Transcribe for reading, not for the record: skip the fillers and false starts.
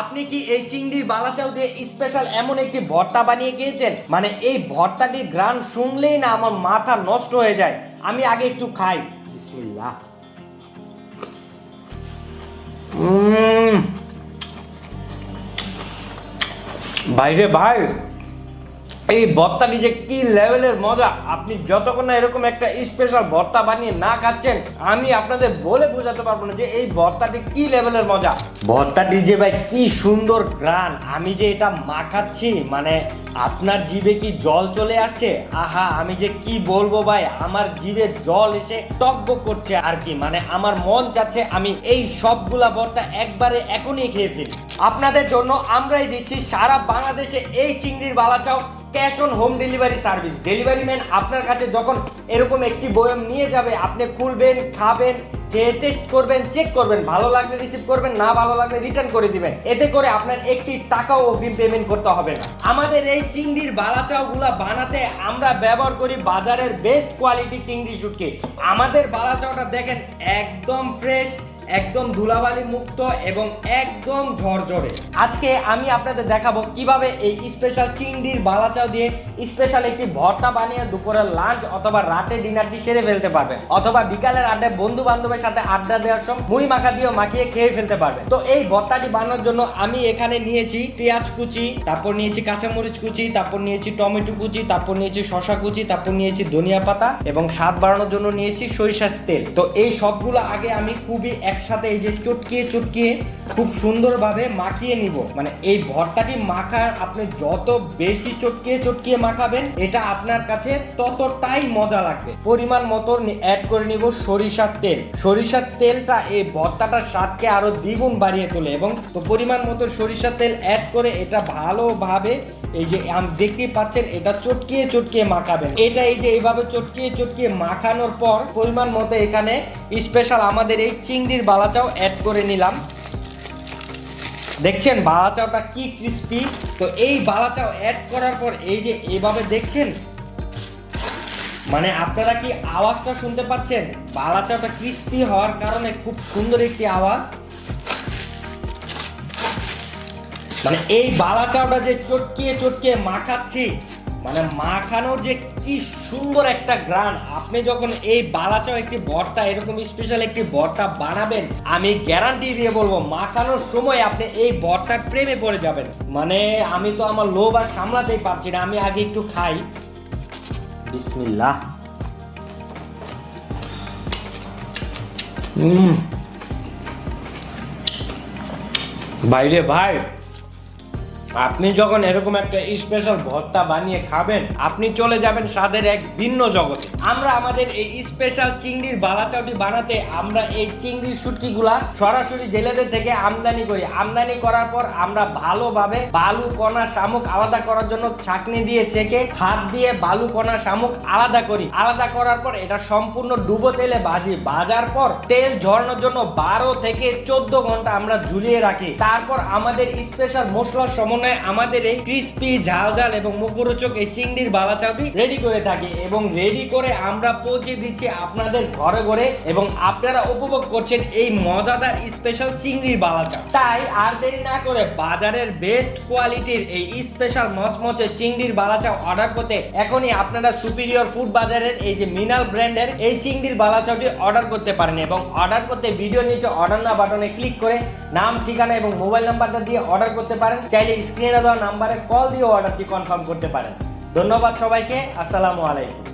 আপনি কি এই চিংড়ির বালাচাও দিয়ে স্পেশাল এমন একটি ভর্তা বানিয়ে খেয়েছেন? মানে এই ভর্তাটির ঘ্রাণ শুনলেই না আমার মাথা নষ্ট হয়ে যায়। আমি আগে একটু খাই। বিসমিল্লাহ। বাইরে ভাই, এই ভর্তাটি যে কি লেভেলের মজা! আপনি যতক্ষণ না এরকম একটা স্পেশাল ভর্তা বানিয়ে না খাচ্ছেন, আমি আপনাদের বলে বোঝাতে পারবো না যে এই ভর্তাটি কি লেভেলের মজা। ভর্তাটি যে ভাই কি সুন্দর ঘ্রাণ, আমি যে এটা মাখাচ্ছি মানে আপনার জিভে কি জল চলে আসছে? আহা, আমি যে কি বলবো ভাই, আমার জিভে জল এসে টকবক করছে আর কি। মানে আমার মন চাচ্ছে আমি এই সবগুলা ভর্তা একবারে এখনই খেয়ে ফেলি। আপনাদের জন্য আমরাই দিচ্ছি সারা বাংলাদেশে এই চিংড়ির balachao cash on home delivery service. Delivery man আপনার কাছে যখন এরকম একটি বয়ম নিয়ে যাবে, আপনি খুলবেন, খাবেন, খেয়ে টেস্ট করবেন, চেক করবেন, ভালো লাগলে রিসিভ করবেন, না ভালো লাগলে রিটার্ন করে দিবেন। এতে করে আপনার একটি টাকাও অগ্রিম পেমেন্ট করতে হবে না। আমাদের এই চিংড়ির বালাচাও গুলা বানাতে আমরা ব্যবহার করি বাজারের বেস্ট কোয়ালিটি চিংড়ি শুটকি। আমাদের বালাচাওটা দেখেন একদম ফ্রেশ, একদম ধুলাবালি মুক্ত এবং একদম ঝরঝরে। আজকে আমি আপনাদের দেখাবো কিভাবে এই স্পেশাল চিংড়ির বালাচাও দিয়ে স্পেশাল একটি ভর্তা বানিয়ে দুপুরের লাঞ্চ অথবা রাতে ডিনারটি সেরে ফেলতে পারবেন, অথবা বিকালের আড্ডায় বন্ধু বান্ধবের সাথে আড্ডা দেওয়ার সময় মুড়ি মাখা দিয়েও মাখিয়ে খেয়ে ফেলতে পারবেন। তো এই ভর্তাটি বানানোর জন্য আমি এখানে নিয়েছি পেঁয়াজ কুচি, তারপর নিয়েছি কাঁচামরিচ কুচি, তারপর নিয়েছি টমেটো কুচি, তারপর নিয়েছি শসা কুচি, তারপর নিয়েছি ধনিয়া পাতা এবং স্বাদ বাড়ানোর জন্য নিয়েছি সরিষার তেল। তো এই সবগুলো আগে আমি খুবই একসাথে এই যে চটকিয়ে খুব সুন্দরভাবে মাখিয়ে নিব। মানে এই ভর্তাটি মাখার আপনি যত বেশি চটকিয়ে মাখাবেন, এটা আপনার কাছে ততটাই মজা লাগবে। পরিমাণ মতো অ্যাড করে নিব সরিষার তেল। সরিষার তেলটা এই ভর্তাটার স্বাদকে আরো দ্বিগুণ বাড়িয়ে তোলে। এবং তো পরিমাণ মতো সরিষার তেল অ্যাড করে এটা ভালোভাবে এই যে দেখতেই পাচ্ছেন এটা চটকিয়ে মাখাবেন। এটা এই যে এইভাবে চটকিয়ে মাখানোর পর পরিমাণ মতো এখানে স্পেশাল আমাদের এই চিংড়ির বালাচাও অ্যাড করে নিলাম। দেখছেন বালাচাওটা কি ক্রিস্পি। তো এই বালাচাও অ্যাড করার পর এই যে এইভাবে দেখছেন, মানে আপনারা কি আওয়াজটা শুনতে পাচ্ছেন? বালাচাওটা ক্রিস্পি হওয়ার কারণে খুব সুন্দর একটি আওয়াজ। মানে এই বালাচাওটা যে চটকিয়ে মাখাচ্ছি, মানে মাখানোর যে কি সুন্দর একটা ঘ্রাণ। আপনি যখন এই বালাচাও একটি ভর্তা এরকম স্পেশাল একটি ভর্তা বানাবেন, আমি গ্যারান্টি দিয়ে বলবো মাখানোর সময় আপনি এই ভর্তার প্রেমে পড়ে যাবেন। মানে আমি তো আমার লোভ আর সামলাতেই পারছি না, আমি আগে একটু খাই। বিসমিল্লাহ। বাইরে ভাই, আপনি যখন এরকম একটা স্পেশাল ভর্তা বানিয়ে খাবেন, আপনি চলে যাবেন স্বাদের এক ভিন্ন জগতে। আমরা আমাদের এই স্পেশাল চিংড়ির বালাচাওটি বানাতে আমরা এই চিংড়ির শুটকিগুলা সরাসরি জেলেদের থেকে আমদানি করি। আমদানি করার পর আমরা ভালোভাবে বালু কণা শামুক আলাদা করার জন্য ছাঁকনি দিয়ে ছেঁকে হাত দিয়ে বালু কণা শামুক আলাদা করি। আলাদা করার পর এটা সম্পূর্ণ ডুবো তেলে ভাজি। ভাজার পর তেল ঝরানোর জন্য 12 থেকে 14 ঘন্টা আমরা ঝুলিয়ে রাখি। তারপর আমাদের স্পেশাল মশলার সমন্বয়ে আমাদের এই ক্রিস্পি ঝাল এবং মুখরোচক এই চিংড়ির বালাচাওটি রেডি করে থাকি এবং রেডি করে আমরা পৌঁছে দিচ্ছি আপনাদের ঘরে এবং আপনারা উপভোগ করছেন এই মজাদার স্পেশাল চিংড়ির বালাচাও। তাই আর দেরি না করে বাজারের বেস্ট কোয়ালিটির এই স্পেশাল মচমচে চিংড়ির বালাচাও অর্ডার করতে এখনই আপনারা সুপিরিয়র ফুড বাজারের এই যে মিনাল ব্র্যান্ডের এই চিংড়ির বালাচাওটি অর্ডার করতে পারেন। এবং অর্ডার করতে ভিডিও নিচে অর্ডার নাও বাটনে ক্লিক করে নাম, ঠিকানা এবং মোবাইল নাম্বারটা দিয়ে অর্ডার করতে পারেন। চাইলে স্ক্রিনে দেওয়া নাম্বারে কল দিয়ে অর্ডারটি কনফার্ম করতে পারেন। ধন্যবাদ সবাইকে। আসসালামু আলাইকুম।